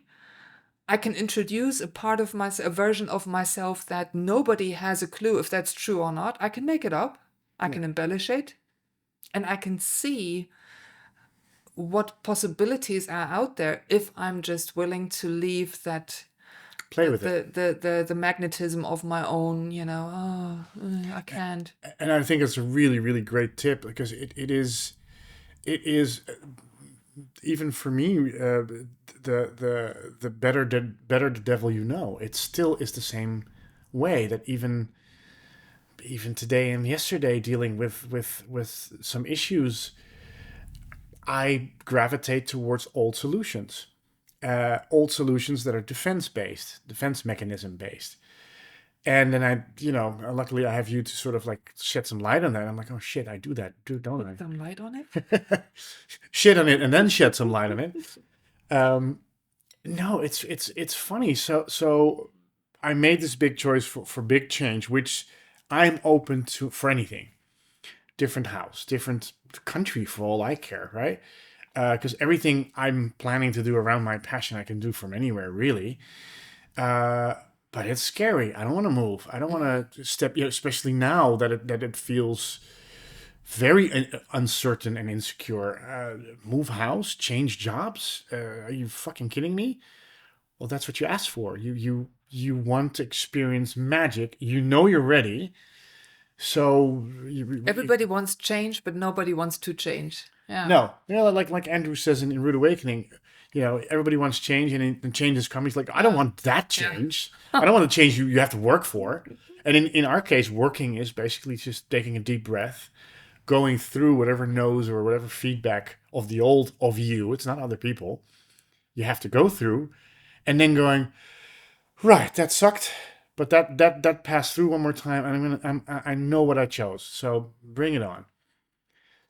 I can introduce a part of myself, a version of myself that nobody has a clue if that's true or not. I can make it up. I Yeah. can embellish it, and I can see what possibilities are out there if I'm just willing to leave that Play with it. the magnetism of my own, I can't. And I think it's a really, really great tip because it is even for me, the better the devil you know. It still is the same way that even today and yesterday dealing with some issues, I gravitate towards old solutions that are defense mechanism based. And then luckily I have you to sort of like shed some light on that. I'm like, oh shit, I do that, don't Put I? some light on it. Shit on it and then shed some light on it. Um, no, it's funny. So I made this big choice for big change, which I'm open to for anything. Different house, different country for all I care, right? Because everything I'm planning to do around my passion, I can do from anywhere, really. Uh, but it's scary. I don't want to move. I don't want to step, especially now that it feels very uncertain and insecure. Move house, change jobs. Are you fucking kidding me? Well, that's what you asked for. You want to experience magic. You know you're ready. So Everybody wants change, but nobody wants to change. Yeah. no, like Andrew says in Rude Awakening, everybody wants change, and change is coming. He's like, I don't Yeah. want that Yeah. change. I don't want the change you have to work for. And in our case, working is basically just taking a deep breath, going through whatever no's or whatever feedback of the old of you. It's not other people. You have to go through, and then going, right, that sucked, but that passed through one more time, and I know what I chose. So bring it on.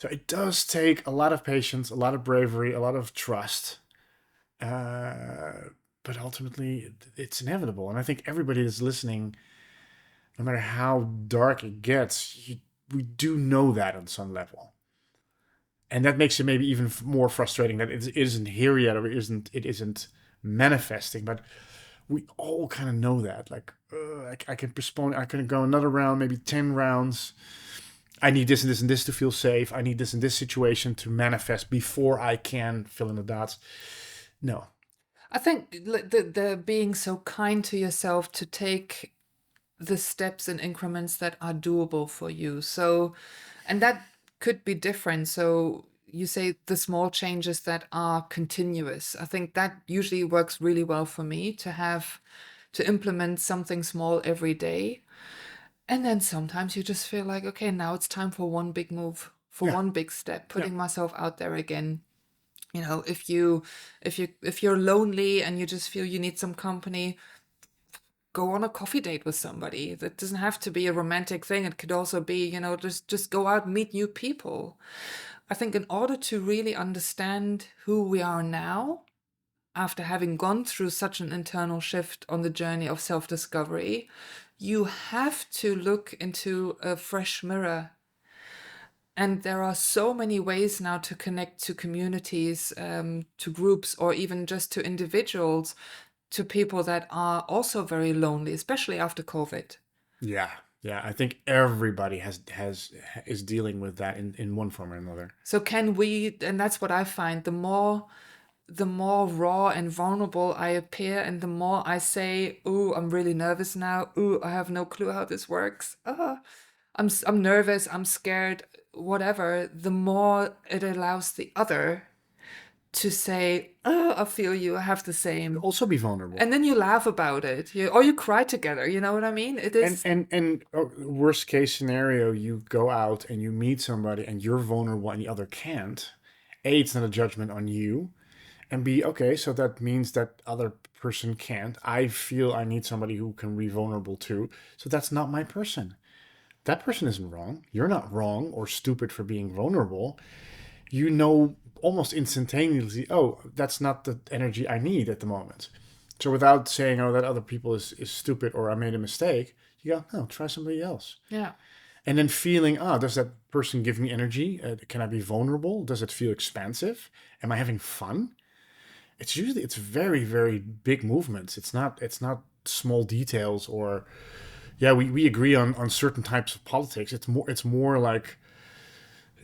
So it does take a lot of patience, a lot of bravery, a lot of trust. But ultimately, it's inevitable. And I think everybody that's listening, no matter how dark it gets, we do know that on some level. And that makes it maybe even more frustrating that it isn't here yet, or it isn't manifesting. But we all kind of know that. Like, I can postpone. I can go another round, maybe 10 rounds. I need this and this and this to feel safe. I need this and this situation to manifest before I can fill in the dots. No. I think the being so kind to yourself to take the steps and increments that are doable for you. So, and that could be different. So you say the small changes that are continuous. I think that usually works really well for me to implement something small every day. And then sometimes you just feel like, okay, now it's time for one big move, for Yeah. one big step, Yeah. putting myself out there again. If you're lonely and you just feel you need some company, go on a coffee date with somebody. That doesn't have to be a romantic thing. It could also be, just go out, meet new people. I think in order to really understand who we are now, after having gone through such an internal shift on the journey of self-discovery, you have to look into a fresh mirror. And there are so many ways now to connect to communities, to groups, or even just to individuals, to people that are also very lonely, especially after COVID. Yeah. Yeah. I think everybody is dealing with that in one form or another. So can we, and that's what I find, the more raw and vulnerable I appear, and the more I say, "Ooh, I'm really nervous now. Ooh, I have no clue how this works. I'm nervous. I'm scared. Whatever." The more it allows the other to say, "Oh, I feel you. I have the same," Also be vulnerable. and then you laugh about it, or you cry together. You know what I mean? It And is. worst case scenario, you go out and you meet somebody and you're vulnerable and the other can't. A, it's not a judgment on you. And B, okay, so that means that other person can't. I feel I need somebody who can be vulnerable too. So that's not my person. That person isn't wrong. You're not wrong or stupid for being vulnerable. You know almost instantaneously, oh, that's not the energy I need at the moment. So without saying, oh, that other people is stupid or I made a mistake, you go, no, try somebody else. Yeah. And then feeling, does that person give me energy? Can I be vulnerable? Does it feel expansive? Am I having fun? it's very, very big movements. It's not small details or yeah, we agree on certain types of politics. It's more like,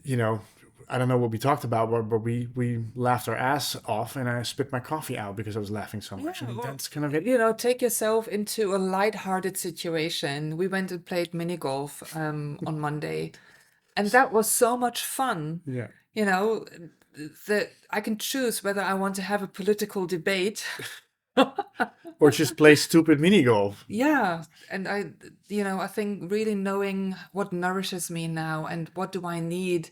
you know, I don't know what we talked about, but we laughed our ass off, and I spit my coffee out because I was laughing so Yeah, much, and or that's kind of it. take yourself into a light-hearted situation. We went and played mini golf on Monday, and that was so much fun. Yeah. You know, that I can choose whether I want to have a political debate. Or just play stupid mini golf. Yeah, and I think really knowing what nourishes me now and what do I need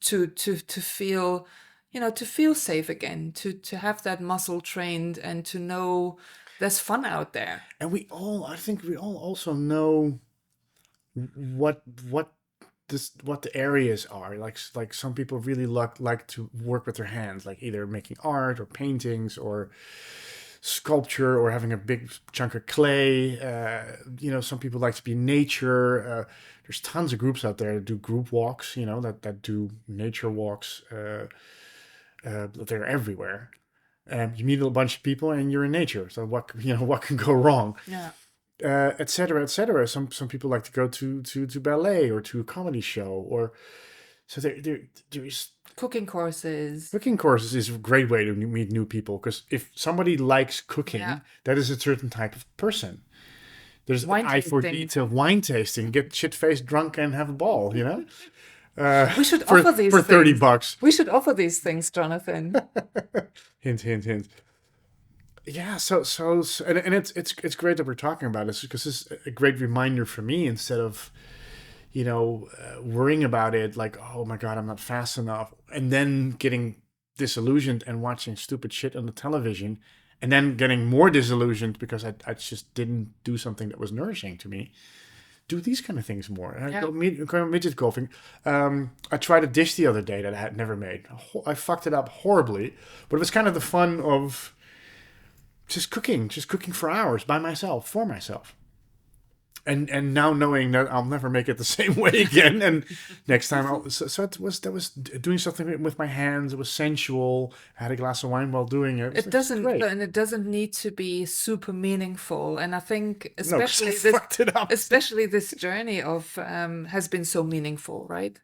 to feel, to feel safe again, to have that muscle trained and to know there's fun out there. And I think we all also know what what what the areas are. Like some people really like to work with their hands, like either making art or paintings or sculpture or having a big chunk of clay. Some people like to be in nature. There's tons of groups out there that do group walks, that do nature walks. They're everywhere. You meet a bunch of people and you're in nature. So what can go wrong? Yeah. Et cetera, et cetera. Some people like to go to ballet or to a comedy show, or so there's Cooking courses. cooking courses is a great way to meet new people, because if somebody likes Yeah. cooking, that is a certain type of person. There's an Wine eye for tasting. detail, wine tasting, get shit faced drunk and have a ball, We should for offer these for 30 things. bucks. We should offer these things, Jonathan. Hint, hint, hint. Yeah, so and it's great that we're talking about this, because it's a great reminder for me, instead of worrying about it, like, oh my god, I'm not fast enough, and then getting disillusioned and watching stupid shit on the television, and then getting more disillusioned because I just didn't do something that was nourishing to me. Do these kind of things more. And Yeah. go midget golfing. I tried a dish the other day that I had never made. I fucked it up horribly, but it was kind of the fun of just cooking for hours by myself, for myself. And now knowing that I'll never make it the same way again, and next time so that was doing something with my hands. It was sensual. I had a glass of wine while doing it. It It's doesn't, great. and it doesn't need to be super meaningful. And I think No, 'cause I fucked it up. especially this journey of has been so meaningful, right?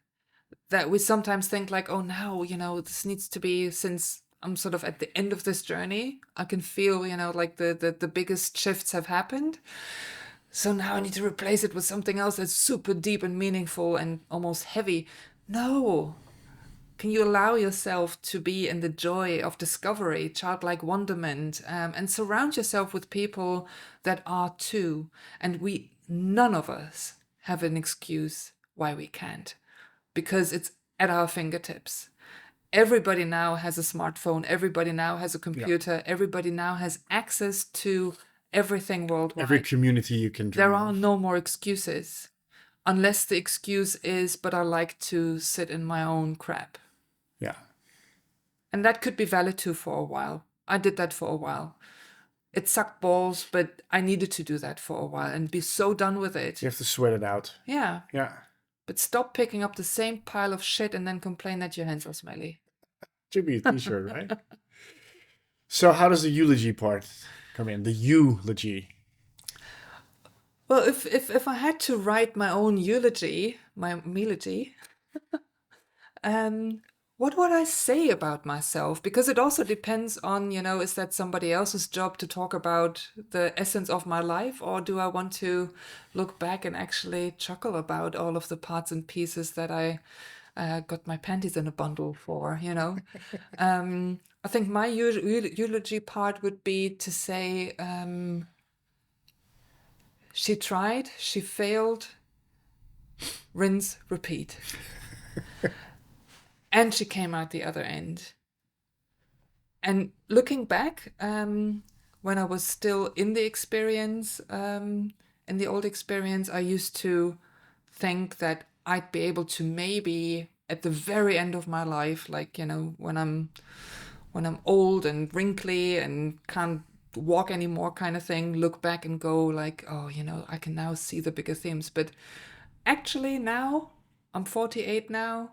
That we sometimes think like, oh, now, this needs to be, since I'm sort of at the end of this journey, I can feel, like the biggest shifts have happened. So now I need to replace it with something else that's super deep and meaningful and almost heavy. No. Can you allow yourself to be in the joy of discovery, childlike wonderment, and surround yourself with people that are too? And none of us have an excuse why we can't, because it's at our fingertips. Everybody now has a smartphone. Everybody now has a Yeah. computer. Everybody now has access to everything worldwide. Every community you can dream There are of. no more excuses, unless the excuse is, but I like to sit in my own crap. Yeah. And that could be valid too for a while. I did that for a while. It sucked balls, but I needed to do that for a while and be so done with it. You have to sweat it out. Yeah. Yeah. But stop picking up the same pile of shit and then complain that your hands are smelly. Should be a t-shirt, right? So how does the eulogy part come in? The eulogy. Well, if I had to write my own eulogy, my melogy, what would I say about myself? Because it also depends on, is that somebody else's job to talk about the essence of my life, or do I want to look back and actually chuckle about all of the parts and pieces that I got my panties in a bundle for, I think my eulogy part would be to say, she tried, she failed, rinse, repeat. And she came out the other end. And looking back, when I was still in the experience, in the old experience, I used to think that I'd be able to maybe at the very end of my life, like, when I'm old and wrinkly and can't walk anymore kind of thing, look back and go like, oh, I can now see the bigger themes. But actually now, I'm 48 now,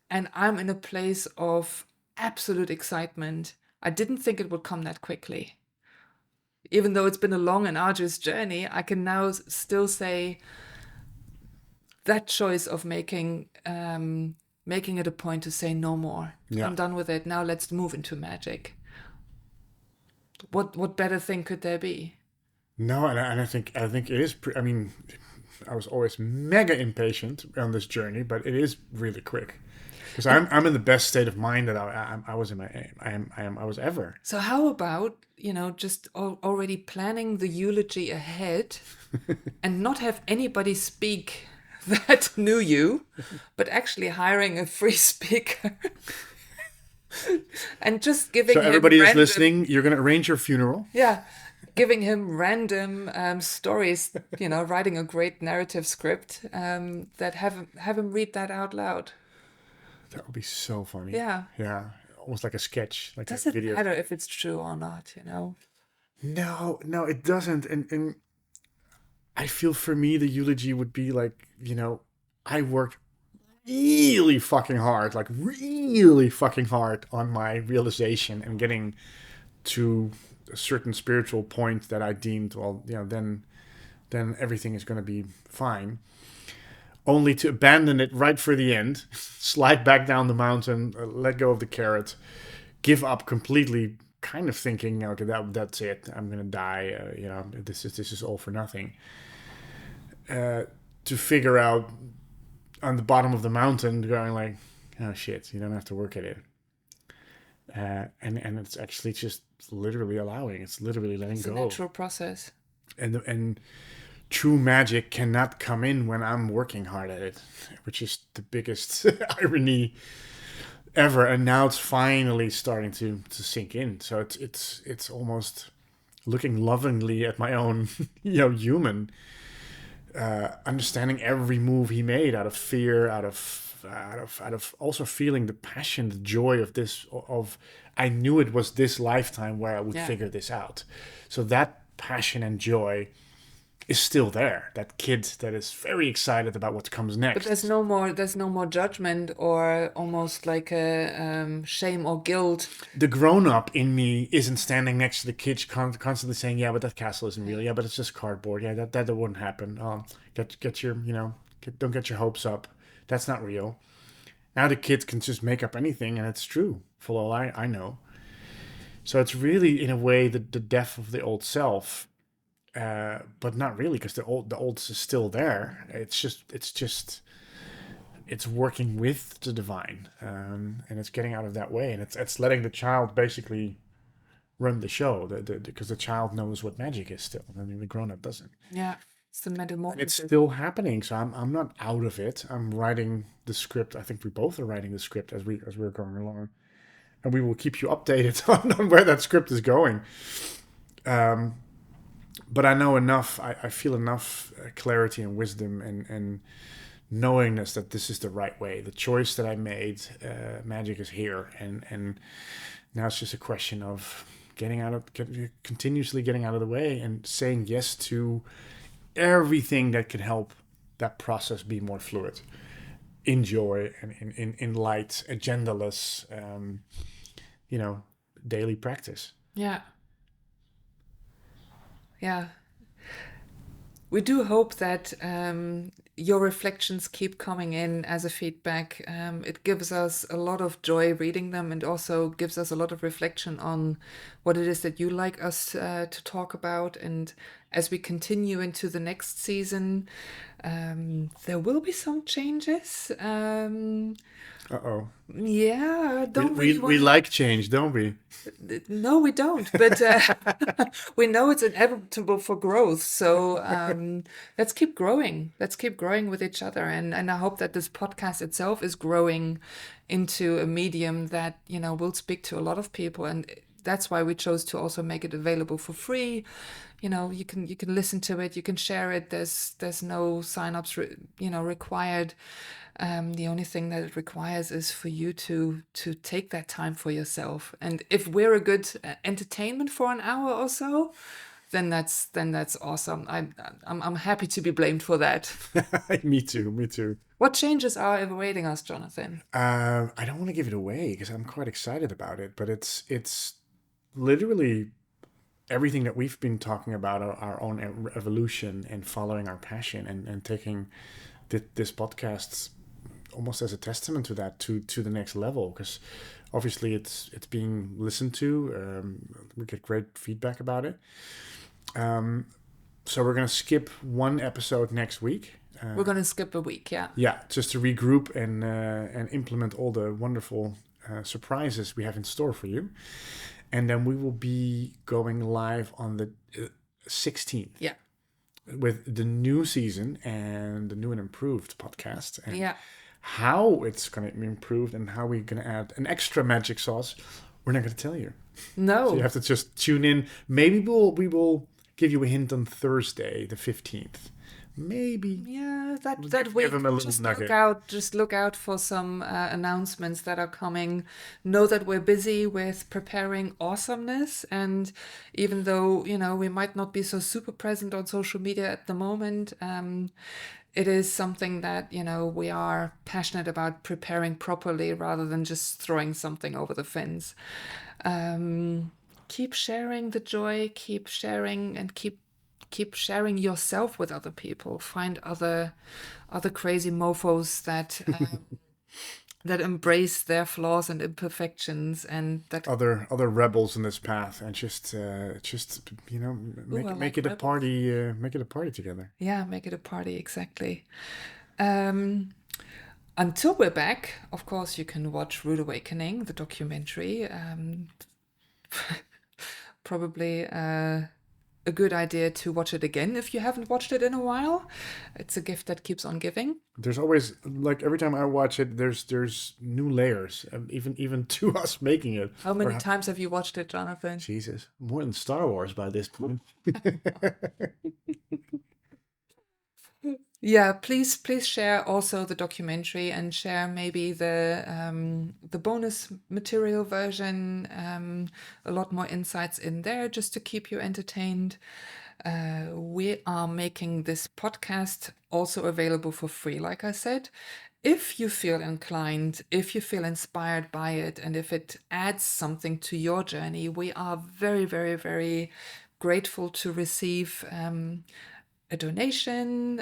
and I'm in a place of absolute excitement I didn't think it would come that quickly. Even though it's been a long and arduous journey, I can now still say that choice of making it a point to say no more. Yeah. I'm done with it. Now let's move into magic. What better thing could there be? No, and I think it is. I mean, I was always mega impatient on this journey, but it is really quick because And I'm in the best state of mind that I was in I was ever. so how about, just already planning the eulogy ahead and not have anybody speak that knew you, but actually hiring a free speaker and just So giving him everybody is random, listening. You're gonna arrange your funeral. yeah, giving him random stories, writing a great narrative script that have him read that out loud. That would be so funny. Yeah. Yeah, almost like a sketch, like a Does it video. matter if it's true or not? No, no, it doesn't. And I feel for me, the eulogy would be like, I worked really fucking hard, like really fucking hard on my realization and getting to a certain spiritual point that I deemed, well, then everything is going to be fine. Only to abandon it right for the end, slide back down the mountain, let go of the carrot, give up completely, kind of thinking, okay, that's it. I'm gonna die. This is all for nothing. To figure out on the bottom of the mountain, going like, oh shit, you don't have to work at it. And it's actually just literally allowing. It's literally letting It's a go. natural process. And true magic cannot come in when I'm working hard at it, which is the biggest irony ever. And now it's finally starting to sink in. So it's almost looking lovingly at my own human, understanding every move he made out of fear, out of also feeling the passion, the joy of this. Of I knew it was this lifetime where I would Yeah. figure this out. So that passion and joy is still there. That kid that is very excited about what comes But next. there's no more judgment or almost like a shame or guilt. The grown up in me isn't standing next to the kid constantly saying, "Yeah, but that castle isn't real. Yeah, but it's just cardboard. Yeah, that wouldn't happen. Get your don't get your hopes up. That's not real." Now the kids can just make up anything, and it's true for all I know. So it's really, in a way, the death of the old self, but not really, because the old is still there. It's working with the divine, and it's getting out of that way, and it's letting the child basically run the show, because the child knows what magic is still. I mean, the grown up doesn't. Yeah, it's the And it's metamorphosis. still happening. So I'm not out of it. I'm writing the script. I think we both are writing the script as we're going along, and we will keep you updated on where that script is going. But I know enough. I feel enough clarity and wisdom and knowingness that this is the right way. The choice that I made, magic is here, and now it's just a question of continuously getting out of the way and saying yes to everything that can help that process be more fluid, in joy and in light, agendaless, daily practice. Yeah. Yeah. We do hope that your reflections keep coming in as a feedback. It gives us a lot of joy reading them and also gives us a lot of reflection on what it is that you like us to talk about. And as we continue into the next season, there will be some changes. Uh-oh. Yeah, We, don't we, really we want. like change, don't we? No, we don't. But we know it's inevitable for growth. So let's keep growing. Let's keep growing with each other. And I hope that this podcast itself is growing into a medium that, will speak to a lot of people. And that's why we chose to also make it available for free. You can listen to it, you can share it. There's no sign-ups required. The only thing that it requires is for you to take that time for yourself. And if we're a good entertainment for an hour or so, then that's awesome. I'm happy to be blamed for that. Me too. Me too. What changes are awaiting us, Jonathan? I don't want to give it away because I'm quite excited about it, but it's literally everything that we've been talking about, our own evolution and following our passion, and taking this podcast almost as a testament to that, to the next level, because obviously it's being listened to. We get great feedback about it. So we're gonna skip one episode next week. We're going to skip a week, yeah. Yeah, just to regroup and implement all the wonderful surprises we have in store for you. And then we will be going live on the 16th. Yeah. With the new season and the new and improved podcast. And yeah. how it's going to be improved and how we're going to add an extra magic sauce, we're not going to tell you. No. So you have to just tune in. Maybe we will give you a hint on Thursday, the 15th. Maybe. Yeah, that week. Just look out for some announcements that are coming. Know that we're busy with preparing awesomeness, and even though we might not be so super present on social media at the moment, it is something that we are passionate about preparing properly rather than just throwing something over the fence. Keep sharing the joy. Keep sharing and keep sharing yourself with other people. Find other crazy mofos that that embrace their flaws and imperfections, and that other rebels in this path, and just make it a party. Make it a party together. Yeah, make it a party, exactly. Until we're back, of course, you can watch Rude Awakening, the documentary. Probably a good idea to watch it again if you haven't watched it in a while. It's a gift that keeps on giving. There's always, like, every time I watch it, there's new layers, even to us making it. How many times have you watched it, Jonathan? Jesus, more than Star Wars by this point. Yeah, please share also the documentary, and share maybe the bonus material version. A lot more insights in there just to keep you entertained. We are making this podcast also available for free, like I said. If you feel inclined, if you feel inspired by it, and if it adds something to your journey, we are very, very, very grateful to receive a donation,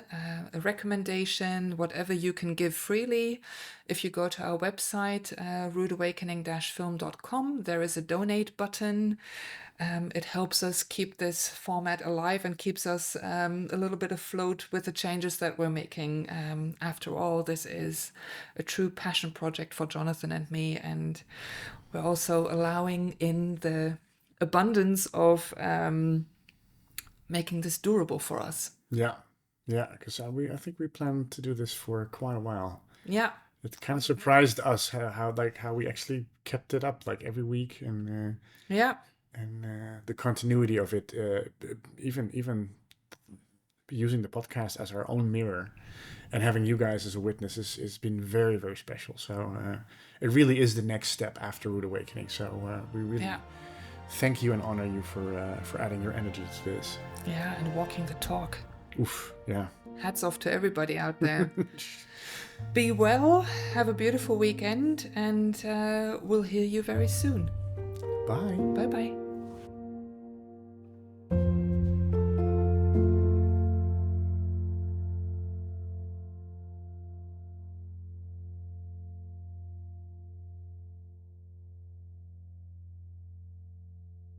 a recommendation, whatever you can give freely. If you go to our website, rudeawakening-film.com, there is a donate button. It helps us keep this format alive and keeps us a little bit afloat with the changes that we're making. After all, this is a true passion project for Jonathan and me, and we're also allowing in the abundance of making this durable for us. Yeah, because I think we planned to do this for quite a while. Yeah, it kind of surprised us how we actually kept it up, like, every week, and the continuity of it, even using the podcast as our own mirror and having you guys as a witness has been very, very special. So it really is the next step after Rude Awakening. So we really thank you and honor you for adding your energy to this. Yeah, and walking the talk. Oof, yeah. Hats off to everybody out there. Be well, have a beautiful weekend, and we'll hear you very soon. Bye. Bye-bye.